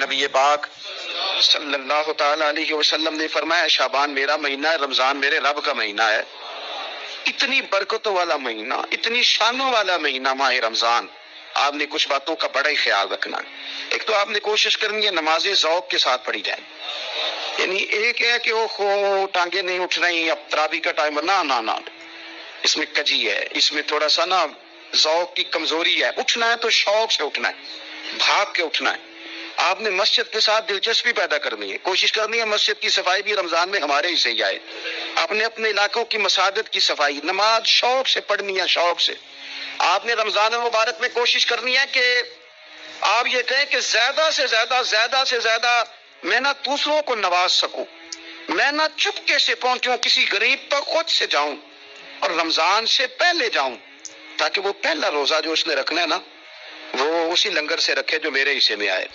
नबी पाक सल्लल्लाहु ताला अलैहि वसल्लम ने फरमाया, शाबान मेरा महीना है, रमजान मेरे रब का महीना है। इतनी बरकतों वाला महीना, इतनी शानों वाला महीना माह रमजान। आपने कुछ बातों का बड़ा ही ख्याल रखना है। एक तो आपने कोशिश करनी है नमाजें ज़ौक के साथ पढ़ी जाए, यानी एक है कि वो टांगे नहीं उठ रही, अब तरावी का टाइम, ना ना ना, इसमें कजी है, इसमें थोड़ा सा ना ज़ौक की कमजोरी है। उठना है तो शौक से उठना है, भाग के उठना है। आपने मस्जिद के साथ दिलचस्पी पैदा करनी है, कोशिश करनी है मस्जिद की सफाई भी रमजान में हमारे ही से ही आए। आपने अपने इलाकों की मसाजिद की सफाई, नमाज शौक से पढ़नी है, शौक से। आपने रमजान मुबारक में कोशिश करनी है कि आप ये कहें कि ज्यादा से ज्यादा मैं ना दूसरों को नवाज सकूं, मैं ना चुपके से पहुंचूं किसी गरीब पर, खुद से जाऊं और रमजान से पहले जाऊं, ताकि वो पहला रोजा जो उसने रखना है ना, वो उसी लंगर से रखे जो मेरे हिस्से में आए।